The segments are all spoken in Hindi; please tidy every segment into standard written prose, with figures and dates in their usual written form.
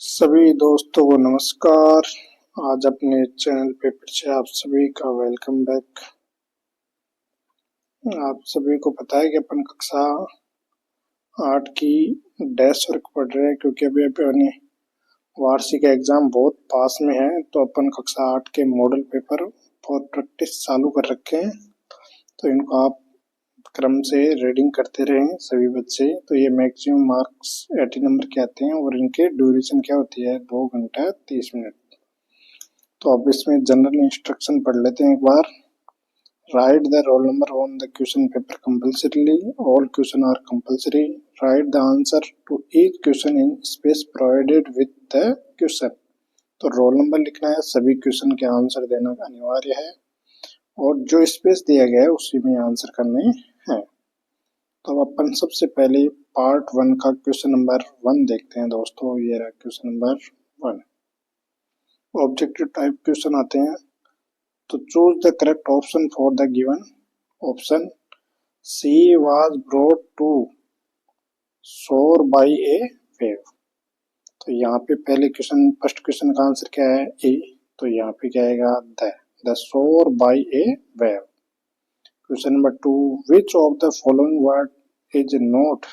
सभी दोस्तों को नमस्कार। आज अपने चैनल पे फिर से आप सभी का वेलकम बैक। आप सभी को पता है कि अपन कक्षा 8 की डैश वर्क पढ़ रहे हैं, क्योंकि अभी अपने वार्षिक एग्जाम बहुत पास में है, तो अपन कक्षा 8 के मॉडल पेपर फॉर प्रैक्टिस चालू कर रखे हैं। तो इनको आप क्रम से रीडिंग करते रहें सभी बच्चे। तो ये मैक्सिमम मार्क्स 80 नंबर के आते हैं और इनके ड्यूरेशन क्या होती है, 2 घंटा 30 मिनट। तो अब इसमें जनरल इंस्ट्रक्शन पढ़ लेते हैं एक बार। Write the roll number on the question paper compulsorily, all question are compulsory. Write the answer to each question in space provided with the question. तो रोल नंबर लिखना है, सभी क्वेश्चन के आंसर देना अनिवार्य है और जो स्पेस दिया गया है उसी में आंसर करने हैं। तो अब अपन सबसे पहले पार्ट 1 का क्वेश्चन नंबर 1 देखते हैं दोस्तों। ये रहा question number 1। Objective type question आते हैं, तो choose the correct option for the given option. She was brought to shore by a wave. तो यहाँ पे पहले क्वेश्चन फर्स्ट क्वेश्चन का आंसर क्या है, ए। तो यहाँ पे क्या आएगा, the shore by a wave. Question number 2, which of the following word is not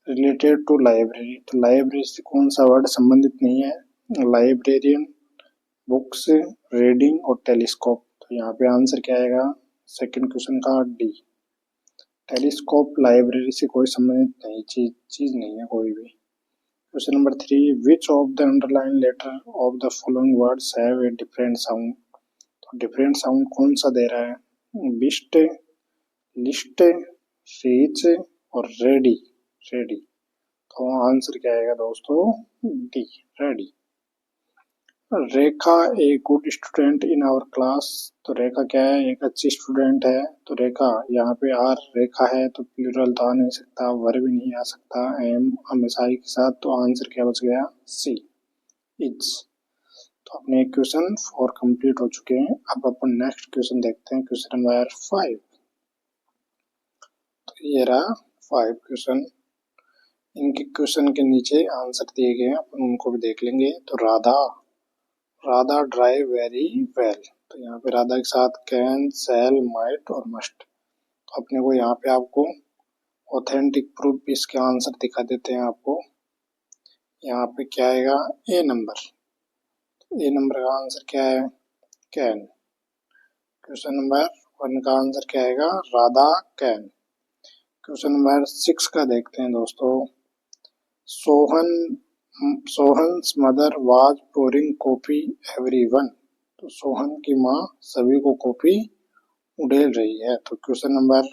related to library. तो लाइब्रेरी से कौन सा वर्ड संबंधित नहीं है, लाइब्रेरियन, बुक्स, रीडिंग और टेलीस्कोप। तो यहाँ पे आंसर क्या आएगा, सेकंड क्वेश्चन का डी। टेलीस्कोप लाइब्रेरी से कोई संबंधित नहीं, चीज नहीं है कोई भी। Question number 3, which of the underline letter of the following words have a different sound. तो डिफरेंट साउंड कौन सा दे रहा है, बिस्ट, लिस्ट, रीच और रेडी। तो आंसर क्या आएगा दोस्तों, D, ready. Rekha a good student in our class. तो रेखा क्या है, एक अच्छी स्टूडेंट है। तो रेखा यहाँ पे आर रेखा है, तो प्लूरल तो आ नहीं सकता, वर्ब भी नहीं आ सकता, एम हमेशा ही के साथ। तो आंसर क्या बच गया, सी, इज। तो अपने क्वेश्चन 4 कंप्लीट हो चुके हैं। अब अपन नेक्स्ट क्वेश्चन देखते हैं, क्वेश्चन नंबर 5। तो ये रहा 5 क्वेश्चन। इनके क्वेश्चन के नीचे आंसर दिए गए हैं, अपन उनको भी देख लेंगे। तो राधा ड्राइव वेरी वेल। तो यहाँ पे राधा के साथ कैन, शैल, माइट और मस्ट। तो अपने को यहाँ पे आपको ऑथेंटिक प्रूफ भी इसके आंसर दिखा देते हैं आपको। यहाँ पे क्या आएगा, ए नंबर। तो ए नंबर का आंसर क्या है, कैन। क्वेश्चन नंबर 1 का आंसर क्या आएगा, राधा कैन। क्वेश्चन नंबर 6 का देखते हैं दोस्तों। Sohan's mother was pouring coffee everyone. तो सोहन की माँ सभी को कॉफी उड़ेल रही है। तो क्वेश्चन नंबर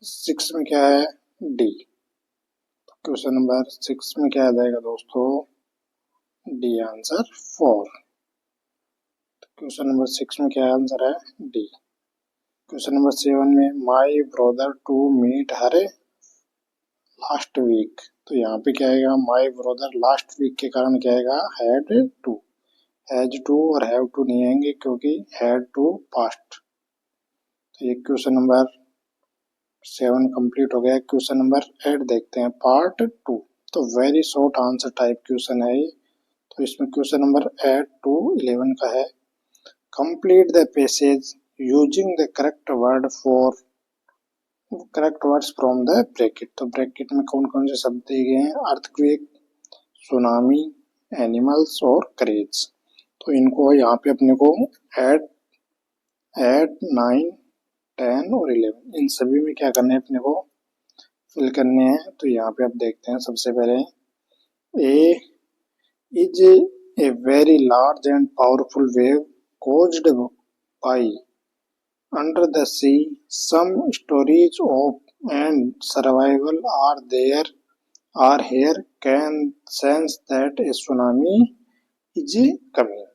6 में क्या है, डी। तो क्वेश्चन नंबर 6 में क्या आ जाएगा दोस्तों, डी आंसर 4। तो क्वेश्चन नंबर 6 में क्या आंसर है, डी। क्वेश्चन नंबर 7 में my brother to meet her last week. तो यहाँ पे क्या आएगा, माई ब्रदर लास्ट वीक के कारण क्या आएगा, हैड टू। हैज टू और हैव टू नहीं आएंगे, क्योंकि हैड टू पास्ट। तो ये क्वेश्चन नंबर 7 कंप्लीट हो गया। क्वेश्चन नंबर 8 देखते हैं, पार्ट 2। तो very short answer type question है ये। तो इसमें क्वेश्चन नंबर 8 to 11 का है, complete the passage using the correct words from the bracket. तो ब्रैकेट में कौन कौन से शब्द दिए गए हैं, अर्थक्वेक, सुनामी, एनिमल्स और क्रेज। तो इनको यहाँ पे अपने को एट 9, 10 और 11 इन सभी में क्या करना है, अपने को फिल करने हैं। तो यहाँ पे आप देखते हैं, सबसे पहले A is a very large and powerful wave caused by under the sea. Some stories of and survival are here can sense that a tsunami is coming.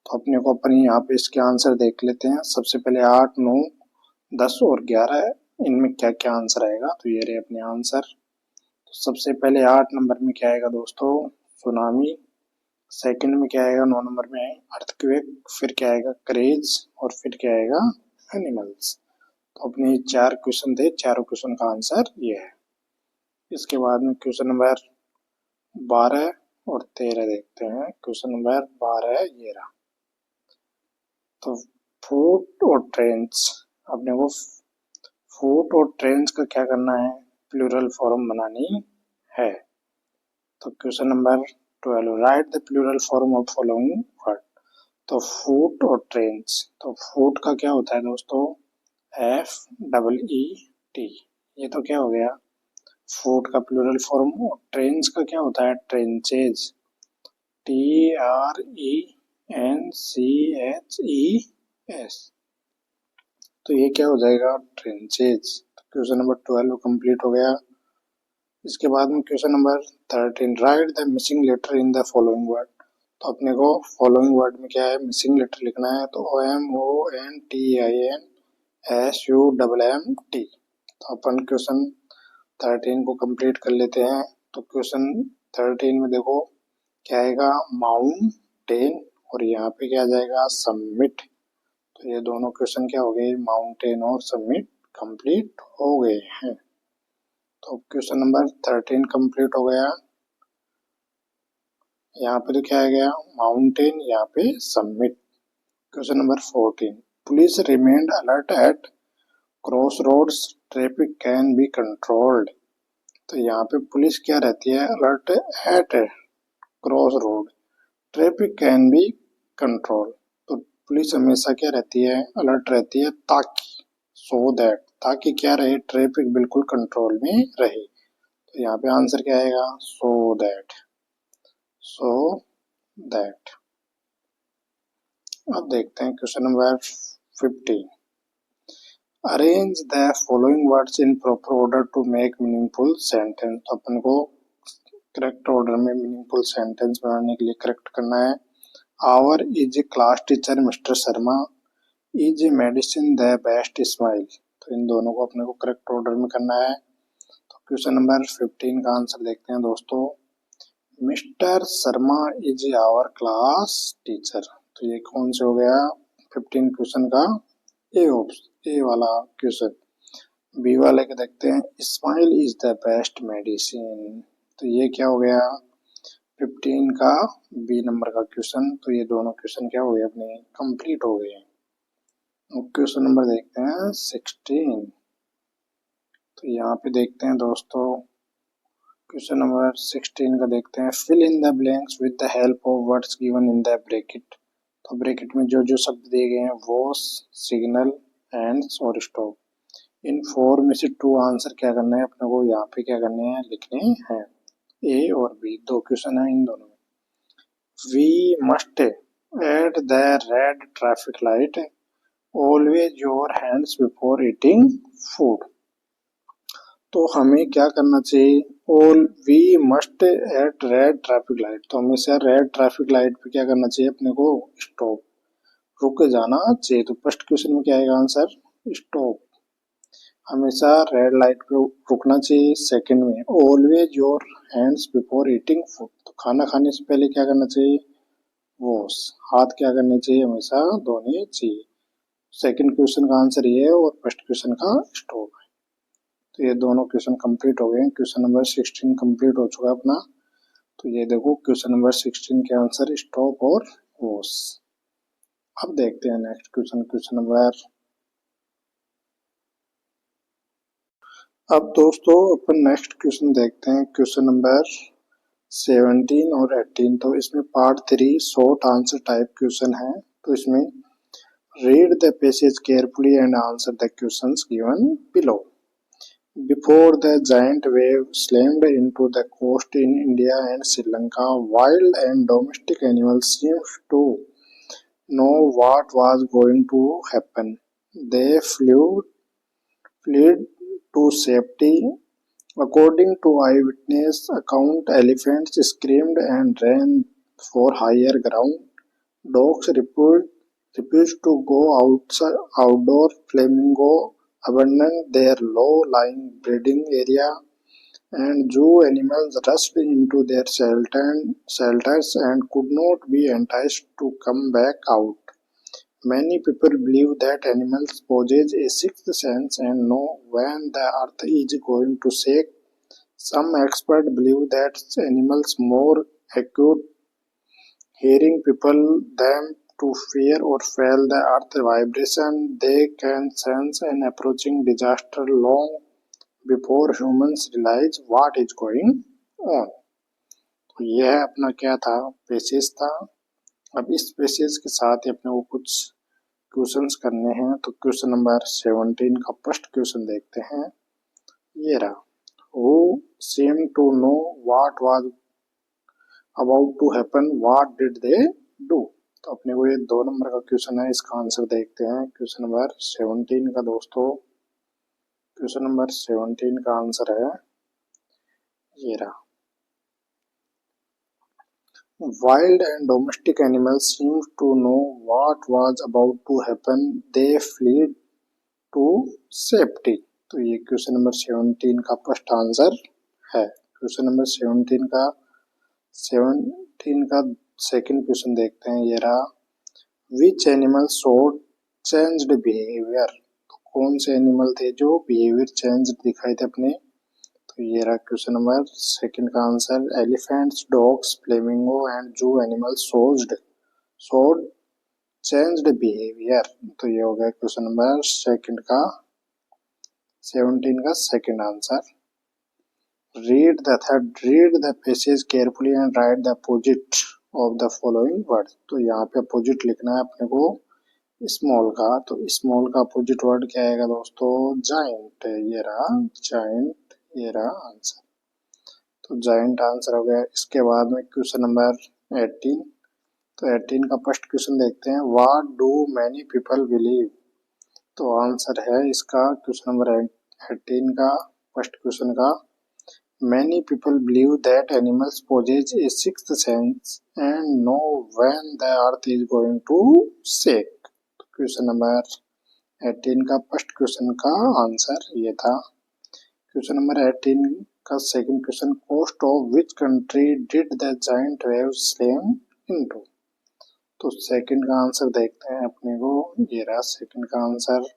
तो अपने को अपनी यहाँ पे इसके आंसर देख लेते हैं। सबसे पहले 8, 9, 10 और 11 इनमें क्या क्या आंसर आएगा। तो ये रहे अपने आंसर। तो सबसे पहले 8 नंबर में क्या आएगा दोस्तों, सुनामी। सेकंड में क्या आएगा, 9 नंबर में अर्थक्वेक। फिर क्या आएगा, क्रेज। और फिर क्या आएगा, एनिमल्स। तो अपने 4 क्वेश्चन थे, चारों क्वेश्चन का आंसर ये है। इसके बाद में क्वेश्चन नंबर 12 और 13 देखते हैं। क्वेश्चन नंबर 12 ये रहा। तो फूट और ट्रेन्स, अपने को फूट और ट्रेन्स का क्या करना है, प्लूरल फॉर्म बनानी है। तो question number 12, write the plural form of following word. तो फूट और ट्रेन्स, तो फूट का क्या होता है दोस्तों, FEET, ये तो क्या हो गया फूट का प्लूरल फॉर्म। और ट्रेन्स का क्या होता है, ट्रेंचेज, TRENCHES, तो ये क्या हो जाएगा, ट्रेंचेज। क्वेश्चन नंबर 12 कंप्लीट हो गया। इसके बाद में question number 13, write the missing letter in the following word. तो अपने को फॉलोइंग वर्ड में क्या है, मिसिंग लेटर लिखना है। तो OMONTINSUMMT। तो अपन क्वेश्चन 13 को कंप्लीट कर लेते हैं। तो क्वेश्चन 13 में देखो क्या आएगा, माउंटेन, और यहाँ पे क्या आ जाएगा, सबमिट। तो ये दोनों क्वेश्चन क्या हो गए, माउंटेन और सबमिट कंप्लीट हो गए हैं। तो क्वेश्चन नंबर 13 कंप्लीट हो गया। यहाँ पे तो क्या आ गया, माउंटेन, यहाँ पे submit. Question number 14, police remained alert at cross roads, traffic can be controlled. तो यहाँ पे पुलिस क्या रहती है, alert at cross road, traffic can be control. तो पुलिस हमेशा क्या रहती है, अलर्ट रहती है, ताकि, सो दैट, ताकि क्या रहे, ट्रैफिक बिल्कुल कंट्रोल में रहे। तो यहाँ पे आंसर क्या आएगा, सो दैट, सो दैट। अब देखते हैं question number 15, arrange the following words in proper order to make meaningful sentence. तो अपन को करेक्ट ऑर्डर में मीनिंगफुल सेंटेंस बनाने के लिए करेक्ट करना है। Our is class teacher mister Sharma is medicine the best smile. तो इन दोनों को अपने को करेक्ट ऑर्डर में करना है। तो क्वेश्चन नंबर 15 का आंसर देखते हैं दोस्तों, mister Sharma is our class teacher. तो ये कौन से हो गया, 15 क्वेश्चन का ए वाला क्वेश्चन। बी वाले के देखते हैं, smile is the best medicine. तो ये क्या हो गया, 15 का बी नंबर का क्वेश्चन। तो ये दोनों क्वेश्चन क्या हो गए, अपने कंप्लीट हो गए। क्वेश्चन नंबर देखते हैं 16। तो यहाँ पे देखते हैं दोस्तों, क्वेश्चन नंबर 16 का देखते हैं, fill in the blanks with the help of words given in the bracket. तो ब्रैकेट में जो जो शब्द दिए गए हैं, वॉश, सिग्नल, एंड्स और स्टॉप, इन 4 में से 2 आंसर क्या करना है अपने को, यहाँ पे क्या करने हैं, लिखने हैं। ए और बी दो क्वेश्चन है इन दोनों में। We must at the red traffic light, always your hands before eating food. तो हमें क्या करना चाहिए, all we must at red traffic light. तो हमेशा रेड ट्रैफिक लाइट पे क्या करना चाहिए अपने को, स्टॉप, रुक जाना चाहिए। तो फर्स्ट क्वेश्चन में क्या आएगा आंसर, स्टॉप, हमेशा रेड लाइट पे रुकना चाहिए। सेकंड में, always your hands before eating food. तो खाना खाने से पहले क्या करना चाहिए, वॉश, हाथ क्या करने चाहिए, हमेशा धोने चाहिए। सेकंड क्वेश्चन का आंसर ये है और फर्स्ट क्वेश्चन का स्टॉप है। तो ये दोनों क्वेश्चन कंप्लीट हो गए। क्वेश्चन नंबर 16 कंप्लीट हो चुका है अपना। तो ये देखो क्वेश्चन नंबर 16 के आंसर स्टॉप और वॉश। अब देखते हैं नेक्स्ट क्वेश्चन, क्वेश्चन नंबर, अब दोस्तों अपन नेक्स्ट क्वेश्चन देखते हैं, क्वेश्चन नंबर 17 और 18। तो इसमें part 3 short answer type question है। तो इसमें read the passage carefully and answer the questions given below. Before the giant wave slammed into the coast in India and Sri Lanka, wild and domestic animals seemed to know what was going to happen. They fled to safety. According to eyewitness account, elephants screamed and ran for higher ground. Dogs refused to go outdoor. Flamingo abandoned their low-lying breeding area, and zoo animals rushed into their shelters and could not be enticed to come back out. Many people believe that animals possess a sixth sense and know when the earth is going to shake. Some experts believe that animals more acute hearing people them to fear or feel the earth vibration. They can sense an approaching disaster long before humans realize what is going on. तो यह अपना क्या था, पेशेज था। अब इस पेशेज के साथ ही अपने को कुछ क्वेश्चंस करने हैं। तो क्वेश्चन नंबर 17 का फर्स्ट क्वेश्चन देखते हैं। ये रहा, who seemed to know what was about to happen, what did they do? तो अपने को ये 2 नंबर का क्वेश्चन है, इसका आंसर देखते हैं। क्वेश्चन नंबर 17 का दोस्तों, क्वेश्चन नंबर 17 का आंसर है ये रहा, wild and domestic animals seemed to know what was about to happen, they fled to safety। तो ये क्वेश्चन नंबर 17 का फर्स्ट आंसर है। क्वेश्चन नंबर 17 का सेकंड क्वेश्चन देखते हैं। ये रहा, which animal showed changed behaviour. तो कौन से एनिमल थे जो बिहेवियर चेंज दिखाई थे अपने। तो ये रहा क्वेश्चन नंबर सेकंड का answer, elephants, dogs, flamingo and जू एनिमल शोड चेंज्ड बिहेवियर। तो ये हो गया क्वेश्चन नंबर 17 का second answer. Read the passage carefully and write the opposite of the following words। तो यहाँ पे अपोजिट लिखना है अपने को स्मॉल का। तो स्मॉल का अपोजिट वर्ड क्या आएगा दोस्तों, जाइंट। ये रहा जाइंट, ये रहा आंसर। तो जाइंट आंसर हो गया। इसके बाद में क्वेश्चन नंबर 18। तो 18 का फर्स्ट क्वेश्चन देखते हैं, what do many people believe. तो आंसर है इसका क्वेश्चन नंबर 18 का फर्स्ट क्वेश्चन का, many people believe that animals possess a sixth sense and know when the earth is going to shake। तो क्वेश्चन नंबर 18 का फर्स्ट क्वेश्चन का आंसर ये था। क्वेश्चन नंबर 18 का second question, coast of which country did the giant waves slam into. तो सेकंड का आंसर देखते हैं अपने को। ये रहा सेकंड का answer,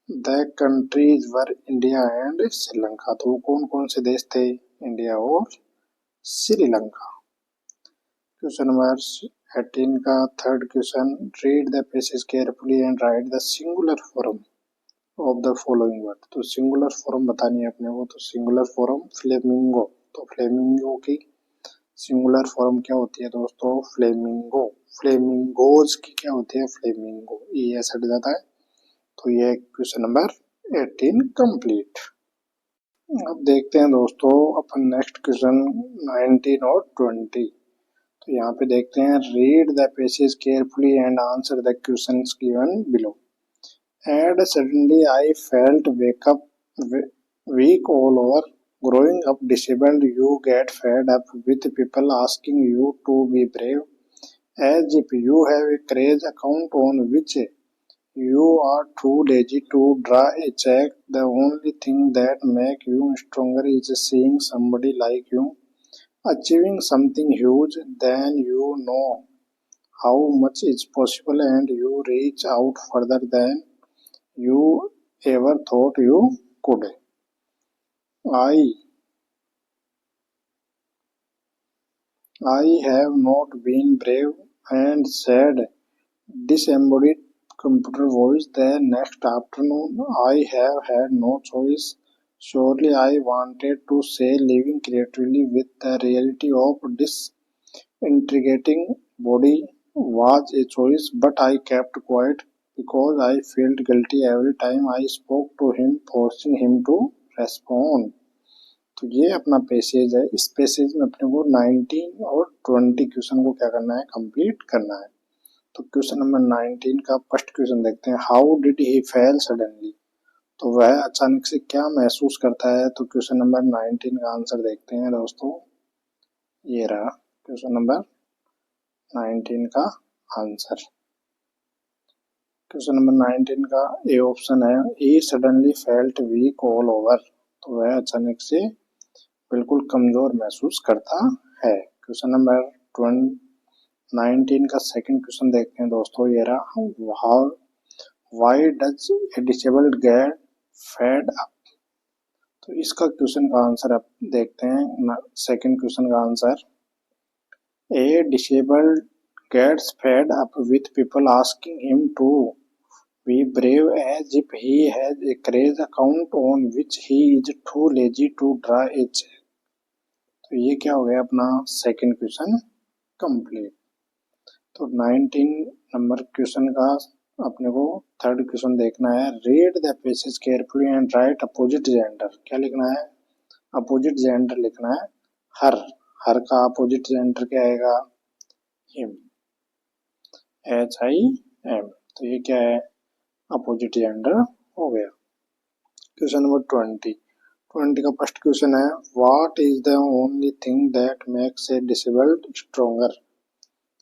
the countries were India and Sri Lanka. तो वो कौन कौन से देश थे, इंडिया और श्रीलंका। क्वेश्चन नंबर 18 का third question, read the passage carefully and right the singular form of the following word. तो सिंगुलर फॉर्म बतानी है अपने को। तो सिंगुलर फॉर्म फ्लेमिंगो। तो फ्लेमिंगो की सिंगुलर फॉर्म क्या होती है दोस्तों, फ्लेमिंगो। फ्लेमिंगोज की क्या होती है, फ्लेमिंगो। ये ऐसा हट जाता है। तो ये क्वेश्चन नंबर 18 कंप्लीट। अब देखते हैं दोस्तों अपन नेक्स्ट क्वेश्चन 19 और 20। तो यहाँ पे देखते हैं, read the passage carefully and answer the questions given below. And suddenly I felt weak all over, growing up disabled you get fed up with people asking you to be brave, as if you have a crazy account on which you are too lazy to draw a check. The only thing that makes you stronger is seeing somebody like you achieving something huge. Then you know how much is possible and you reach out further than you ever thought you could. I have not been brave and said disembodied computer voice the next afternoon. I have had no choice. Surely I wanted to say living creatively with the reality of disintegrating body was a choice, but I kept quiet because I felt guilty every time I spoke to him, forcing him to respond। तो ये अपना पैसेज है। इस पैसेज में अपने को 19 और 20 क्वेश्चन को क्या करना है, कंप्लीट करना है। तो क्वेश्चन नंबर 19 का फर्स्ट क्वेश्चन देखते हैं, how did he fail suddenly. तो वह अचानक से क्या महसूस करता है। तो क्वेश्चन नंबर 19 का आंसर देखते हैं दोस्तों। ये रहा क्वेश्चन नंबर 19 का आंसर। क्वेश्चन नंबर 19 का ए ऑप्शन है, he suddenly felt weak all over. तो वह अचानक से बिल्कुल कमजोर महसूस करता है। क्वेश्चन नंबर 19 का सेकंड क्वेश्चन देखते हैं दोस्तों। ये रहा, why does a disabled get fed up. तो तो इसका क्वेश्चन का आंसर आप देखते हैं। सेकंड क्वेश्चन का answer, a disabled gets fed up with people asking him to be brave as if he has a crazy account on which he is too lazy to draw a check। तो ये क्या हो गया अपना सेकंड क्वेश्चन कंप्लीट। तो 19 नंबर क्वेश्चन का अपने को थर्ड क्वेश्चन देखना है। Read the passage carefully and right opposite gender. क्या लिखना है? अपोजिट जेंडर लिखना है। हर, हर का अपोजिट जेंडर क्या आएगा? Him, HIM। तो ये क्या है? अपोजिट जेंडर हो गया। क्वेश्चन नंबर 20 का फर्स्ट क्वेश्चन है, what is the only thing that makes a disabled stronger.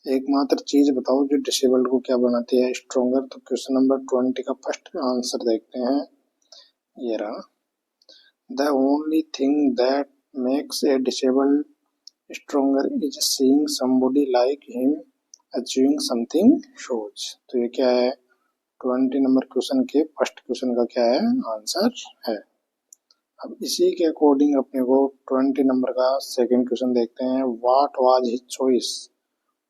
एकमात्र चीज बताओ जो डिसेबल्ड को क्या बनाती है? स्ट्रोंगर। तो क्वेश्चन नंबर 20 का फर्स्ट आंसर देखते हैं, ये रहा। The only thing that makes a disabled stronger is seeing somebody like him achieving something huge. तो ये क्या है? 20 नंबर क्वेश्चन के फर्स्ट क्वेश्चन का क्या है? आंसर है। अब इसी के अकॉर्डिंग अपने को 20 नंबर का सेकंड क्वेश्चन देखते हैं। What was his choice.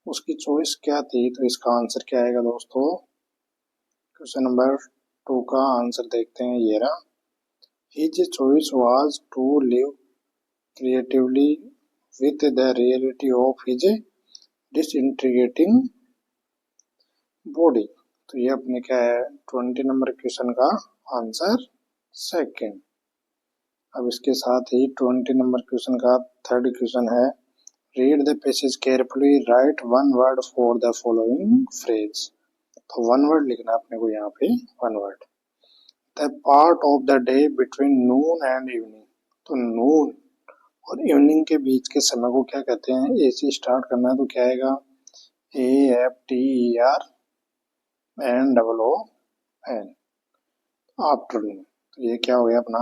उसकी चॉइस क्या थी? तो इसका आंसर क्या आएगा दोस्तों? क्वेश्चन नंबर 2 का आंसर देखते हैं, ये रहा। His choice was to live creatively with the reality of his disintegrating body. तो ये अपने क्या है? 20 नंबर क्वेश्चन का आंसर सेकंड। अब इसके साथ ही 20 नंबर क्वेश्चन का थर्ड क्वेश्चन है, read the passage carefully write one word for the following phrase. तो वन वर्ड लिखना है अपने को यहाँ पे, one word. The part of the day between noon and evening. तो नून और इवनिंग के बीच के समय को क्या कहते हैं? ए से स्टार्ट करना है तो क्या आएगा? AFTERNOON, afternoon. तो ये क्या हो गया अपना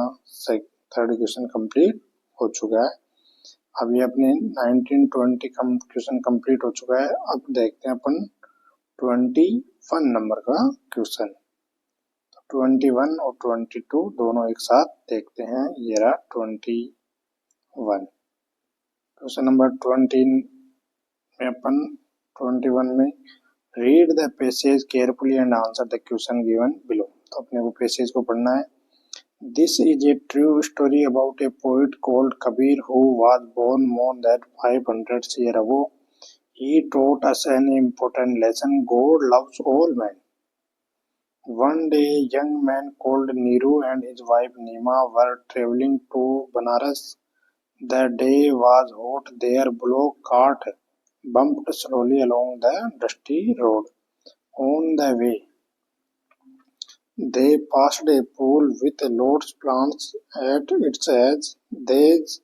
थर्ड क्वेश्चन कंप्लीट हो चुका है। अभी अपने 19-20 क्वेश्चन कंप्लीट हो चुका है। अब देखते हैं अपन 21 नंबर का क्वेश्चन। 21 और 22 दोनों एक साथ देखते हैं, ये रहा 21। क्वेश्चन नंबर 20 में अपन 21 में read the passage carefully and answer the question given below. तो अपने को पैसेज को पढ़ना है। This is a true story about a poet called Kabir who was born more than 500 years ago. He taught us an important lesson: God loves all men. One day, a young man called Neeru and his wife Neema were traveling to Banaras. The day was hot. Their bullock cart bumped slowly along the dusty road. On the way, they passed a pool with lotus plants at its edge. These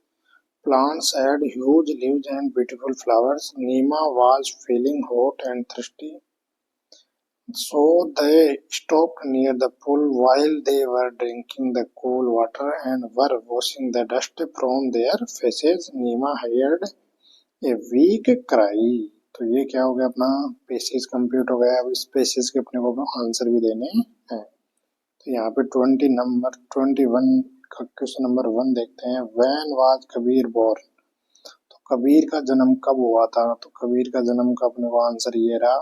plants had huge leaves and beautiful flowers. Neema was feeling hot and thirsty, so they stopped near the pool. While they were drinking the cool water and were washing the dust from their faces, Neema heard a weak cry. तो ये क्या हो गया? अपना पेसेज कंप्लीट हो गया। अब इस पेसेज के अपने को आंसर भी देने हैं। तो यहाँ पे 21 का क्वेश्चन नंबर 1 देखते हैं। When was Kabir born. तो कबीर का जन्म कब हुआ था? तो कबीर का जन्म का अपने को आंसर ये रहा।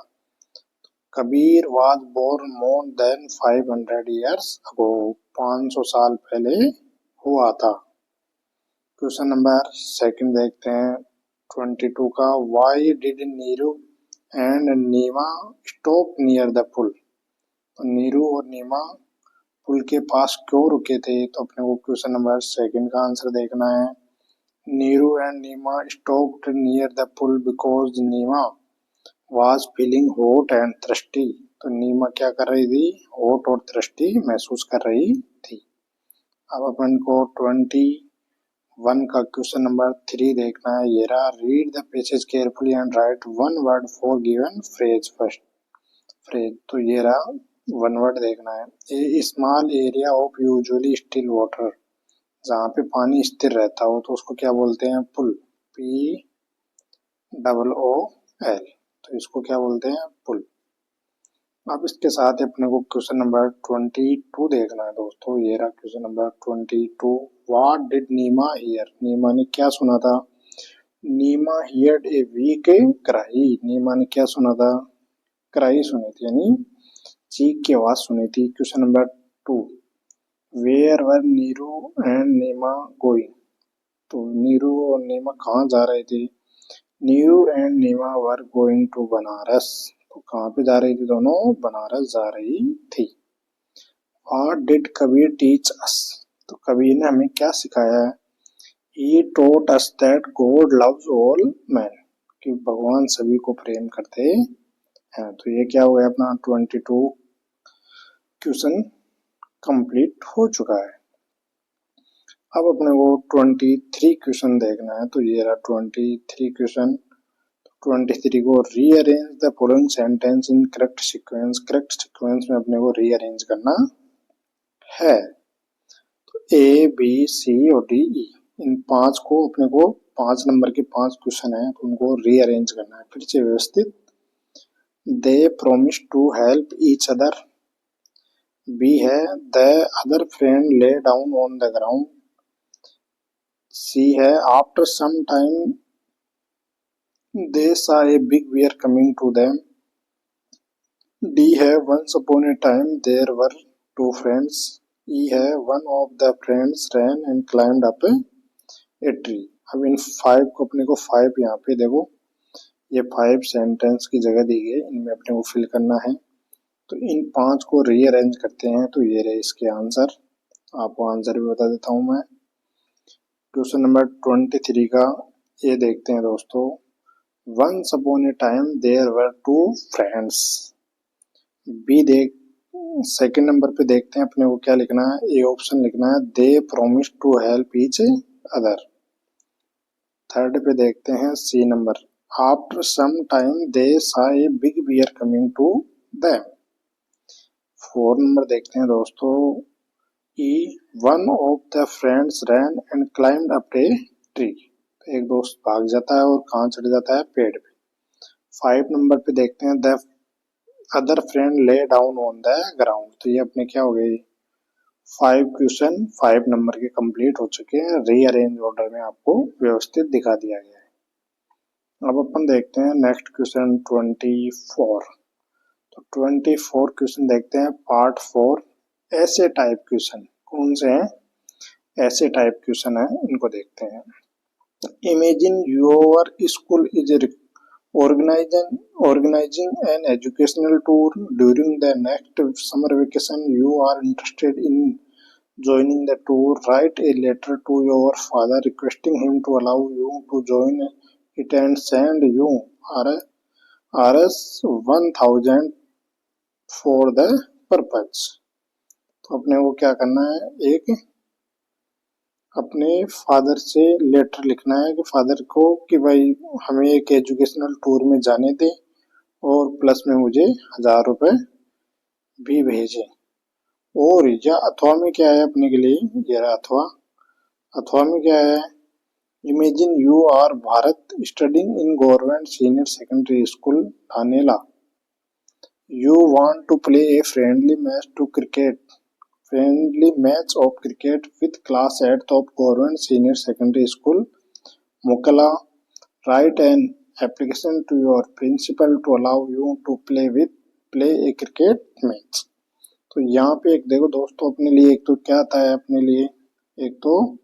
Kabir was born more than 500 years ago। 500 साल पहले हुआ था। क्वेश्चन नंबर सेकंड देखते हैं 22 का। Why did Neeru and Neema stop near the pul. तो नीरू और नीमा पुल के पास क्यों रुके थे? तो अपने को क्वेश्चन नंबर सेकंड का आंसर देखना है। Neeru and Neema stopped near the pool because Neema was feeling hot and thirsty. तो नीमा क्या कर रही थी? हॉट और थ्रस्टी महसूस कर रही थी। अब अपन को 21 का क्वेश्चन नंबर 3 देखना है, ये रहा। Read the passage carefully and write one word for given phrase. First phrase, तो ये रहा, वन वर्ड देखना है। A small area of usually still water. जहाँ पे पानी स्थिर रहता हो तो उसको क्या बोलते हैं? पुल, POOL। तो इसको क्या बोलते हैं? पुल। अब इसके साथ ही अपने को क्वेश्चन नंबर 22 देखना है दोस्तों। ये रहा question number 22। What did Neema hear? Neema ने क्या सुना था? Neema heard a weak cry. Neema ने क्या सुना था? क्राई सुनी थी, यानी चीख की आवाज सुनी थी। Question number 2। Where were Neeru and Neema going? तो नीरू और नीमा कहाँ जा रहे थे? Neeru and Neema were going to Banaras. तो कहाँ पे जा रही थी दोनों? बनारस जा रही थी। What did Kabir teach us? तो कबीर ने हमें क्या सिखाया है? He taught us that God loves all man, कि भगवान सभी को प्रेम करते हैं। तो ये क्या हो गया अपना 22 क्वेश्चन कंप्लीट हो चुका है। अब अपने को 23 क्वेश्चन देखना है। तो ये रहा 23 क्वेश्चन। 23 को rearrange the following sentence in correct sequence. Correct sequence में अपने को रीअरेंज करना है। तो ए बी सी और डी ई, इन 5 को अपने को 5 नंबर के 5 क्वेश्चन है, तो उनको रीअरेंज करना है फिर से व्यवस्थित। They promise to help each other. B है the other friend lay down on the ground. C है after some time they saw a big bear coming to them. D है once upon a time there were two friends. E है one of the friends ran and climbed up a tree. अब इन 5 को अपने को 5 यहाँ पे देखो, ये 5 सेंटेंस की जगह दी गई, इनमें अपने को फिल करना है। तो इन 5 को रीअरेंज करते हैं। तो ये रहे इसके आंसर। आपको आंसर भी बता देता हूँ मैं। क्वेश्चन नंबर 23 का ये देखते हैं दोस्तों। Once upon a time there were two friends. B देख सेकंड नंबर पे देखते हैं अपने को क्या लिखना है। ए ऑप्शन लिखना है they promise to help each other. Third पे देखते हैं C number, after some time they saw a big bear coming to them। Four number देखते हैं दोस्तों, E one of the friends ran and climbed up a tree. एक दोस्त भाग जाता है और कहाँ चढ़ जाता है? पेड़ पे। 5 नंबर पे देखते हैं the other friend lay down on the ground. तो ये अपने क्या हो गई? 5 क्वेश्चन 5 नंबर के कंप्लीट हो चुके हैं। रीअरेंज ऑर्डर में आपको व्यवस्थित दिखा दिया गया है। अब अपन देखते हैं नेक्स्ट क्वेश्चन 24। तो 24 क्वेश्चन देखते हैं पार्ट 4। ऐसे टाइप क्वेश्चन कौन से हैं? ऐसे टाइप क्वेश्चन है, इनको देखते हैं। Imagine your school is organizing an educational tour during the next summer vacation. You are interested in joining the tour. Write a letter to your father requesting him to allow you to join it and send you Rs 1000 for the purpose। तो अपने को क्या करना है? एक अपने फादर से लेटर लिखना है कि फादर को कि भाई हमें एक एजुकेशनल टूर में जाने दे और प्लस में मुझे 1000 रुपए भी भेजे। और या अथवा में क्या है अपने के लिए? ये अथवा। अथवा में क्या है? Imagine you are Bharat studying in government senior secondary school Dhanela. You want to play a friendly match of cricket with class 8th of government senior secondary school Mukala. Write an application to your principal to allow you to play a cricket match। तो यहाँ पे एक देखो दोस्तों, अपने लिए एक तो क्या आता है? अपने लिए एक तो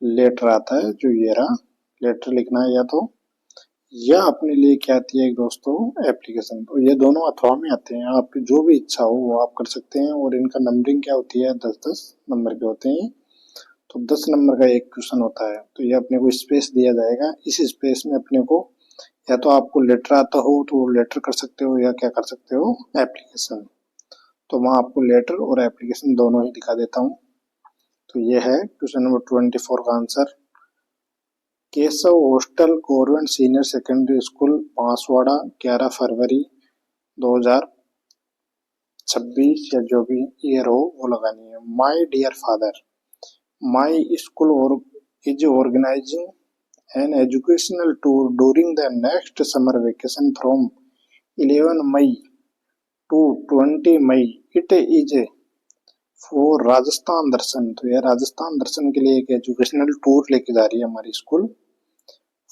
लेटर आता है, जो ये रहा लेटर लिखना है, या अपने लिए क्या आती है एक दोस्तों? एप्लीकेशन। तो ये दोनों अथवा में आते हैं। आपकी जो भी इच्छा हो वो आप कर सकते हैं। और इनका नंबरिंग क्या होती है? 10-10 नंबर के होते हैं। तो 10 नंबर का एक क्वेश्चन होता है। तो ये अपने को स्पेस दिया जाएगा। इस स्पेस में अपने को या तो आपको लेटर आता हो तो लेटर कर सकते हो, या क्या कर सकते हो? एप्लीकेशन। तो मैं आपको लेटर और एप्लीकेशन दोनों ही दिखा देता हूँ। तो ये है क्वेश्चन नंबर 24 का answer. Keshav hostel government senior secondary school Banswara 11 फरवरी 2026, या जो भी ईयर हो वो लगानी है। My dear father, my school और is organizing an educational tour during the next summer vacation from 11 May to 20 May it is for Rajasthan Darshan. तो यह राजस्थान दर्शन के लिए एक एजुकेशनल टूर लेके जा रही है हमारी school.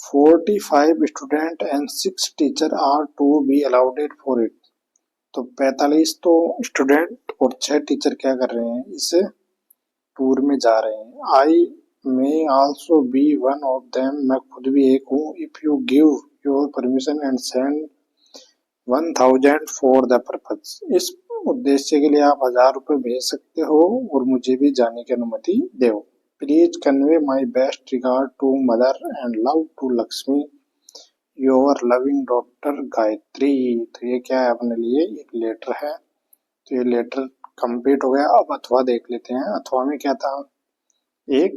45 student and 6 teacher are to be allowed for it. तो 45 तो स्टूडेंट और 6 टीचर क्या कर रहे हैं, इस टूर में जा रहे हैं। I may also be one of them, मैं खुद भी एक हूँ। If you give your permission and send 1000 for the purpose. इस उद्देश्य के लिए आप 1000 रुपये भेज सकते हो और मुझे भी जाने की अनुमति दो। Please convey my best regard to mother and love to Lakshmi, your loving daughter Gayatri. तो ये क्या है, अपने लिए एक लेटर है। तो ये लेटर कंप्लीट हो गया। अब अथवा देख लेते हैं। अथवा में क्या था, एक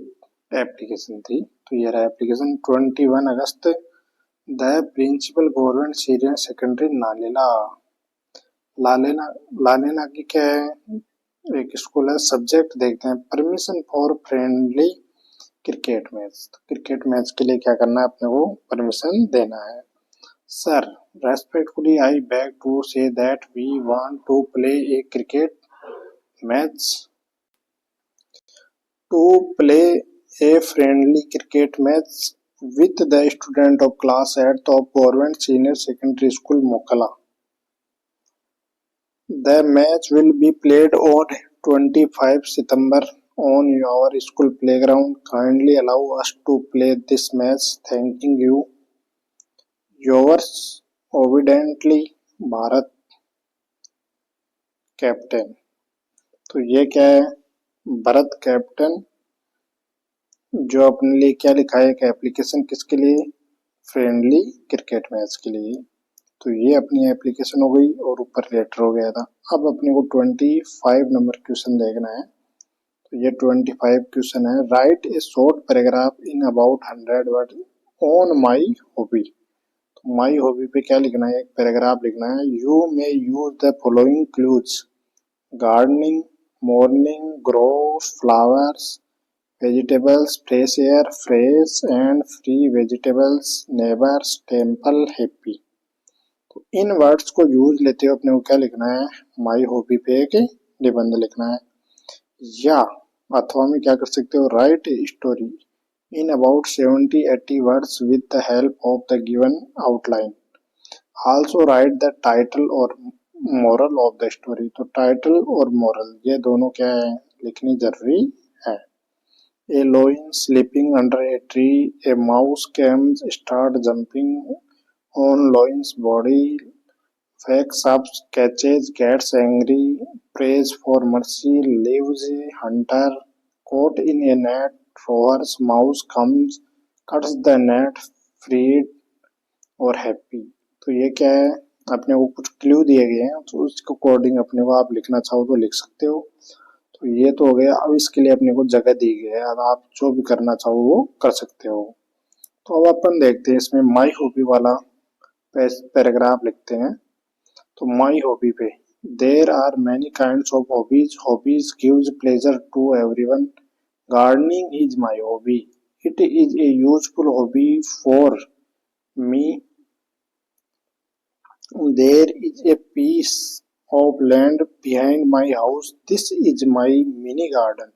एप्लीकेशन थी। तो ये रहा एप्लीकेशन। 21 अगस्त the principal government senior secondary Nalela. Lalena की क्या है, एक स्कूल है। सब्जेक्ट देखते हैं, permission for friendly cricket match. Cricket match के लिए क्या करना है, अपने को परमिशन देना है। Sir, respectfully I beg to say that we want to play a cricket match to play a friendly cricket match with the student of class at top government senior secondary school Mokala. The match will be played on 25 September on your school playground. Kindly allow us to play this match. Thanking you. Yours obediently, Bharat captain. तो ये क्या है, भरत कैप्टन, जो अपने लिए क्या लिखा है, एक एप्लीकेशन किसके लिए, फ्रेंडली क्रिकेट मैच के लिए। तो ये अपनी एप्लीकेशन हो गई और ऊपर लेटर हो गया था। अब अपने को 25 नंबर क्वेश्चन देखना है। तो ये 25 क्वेश्चन है। Right A short paragraph in about 100 word on my hobby. तो माई हॉबी पे क्या लिखना है, एक पैराग्राफ लिखना है। You may use the following clues, gardening, morning, grow flowers, vegetables, fresh air, fresh and free vegetables, neighbors, temple, happy। तो इन वर्ड्स को यूज लेते हुए अपने को क्या लिखना है, माई हॉबी पे एक निबंध लिखना है। या अथवा में क्या कर सकते हो, right a story in about 70-80 words with the help of the given outline. Also right the title और मोरल ऑफ द स्टोरी। तो टाइटल और मोरल ये दोनों क्या है, लिखनी जरूरी है। A lion sleeping under a tree. A mouse came, start jumping on lion's body. Wakes up, catches, gets angry, prays for mercy, leaves a hunter. Caught in a net, roars, mouse comes, cuts the net, freed और happy। तो ये क्या है, अपने को कुछ क्लू दिए गए हैं, तो उसके अकॉर्डिंग अपने को आप लिखना चाहो तो लिख सकते हो। तो ये तो हो गया। अब इसके लिए अपने को जगह दी गई है, अब आप जो भी करना चाहो वो कर सकते हो। तो अब अपन देखते हैं इसमें माई हॉबी वाला पैराग्राफ लिखते हैं। तो माई हॉबी पे, there are many kinds of hobbies, hobbies gives pleasure to everyone, gardening is my hobby, it is a useful hobby for me, there is a piece of land behind my house. This is my mini garden.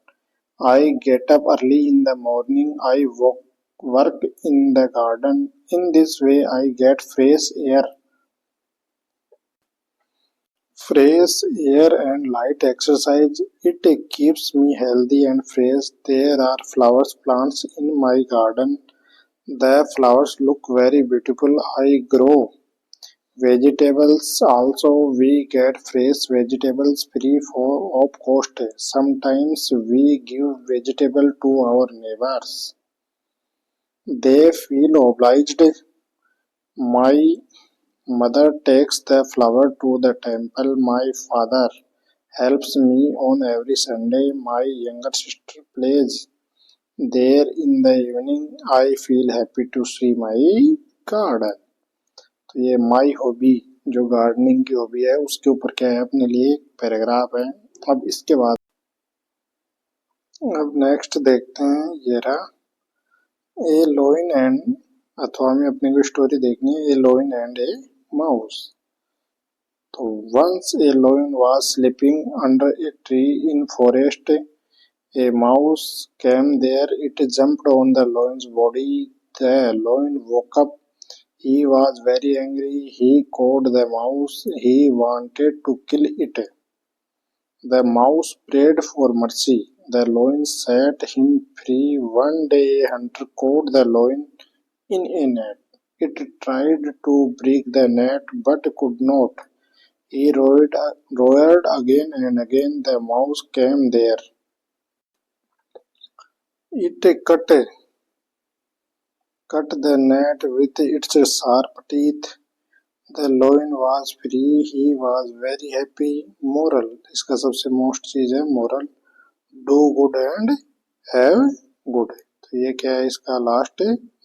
I get up early in the morning. I work in the garden. In this way, I get fresh air and light exercise. It keeps me healthy and fresh. There are flowers plants in my garden. The flowers look very beautiful. I grow vegetables also. We get fresh vegetables free of cost. Sometimes we give vegetable to our neighbors. They feel obliged. My mother takes the flower to the temple. My father helps me on every Sunday. My younger sister plays there in the evening. I feel happy to see my garden। तो ये माई हॉबी जो गार्डनिंग की हॉबी है उसके ऊपर क्या है, अपने लिए एक पैराग्राफ है। अब इसके बाद अब नेक्स्ट देखते हैं, ये रहा ए लोइन एंड, अथवा में अपने को स्टोरी देखनी है, ए लोइन एंड ए माउस। तो once a lion was sleeping under a tree in forest. A mouse came there. It jumped on the lion's body. The lion woke up. He was very angry. He caught the mouse. He wanted to kill it. The mouse prayed for mercy. The lion set him free. One day a hunter caught the lion in a net. It tried to break the net but could not. He roared again and again. The mouse came there. It cut the net with its sharp teeth. The lion was free. He was very happy. Moral, इसका सबसे मोस्ट चीज है moral, do good and have good. तो ये क्या है इसका लास्ट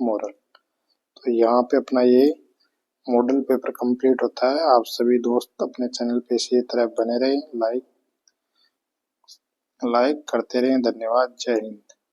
मोरल। तो यहाँ पे अपना ये मॉडल पेपर कंप्लीट होता है। आप सभी दोस्त अपने चैनल पे इसी तरह बने रहें, लाइक करते रहें। धन्यवाद। जय हिंद।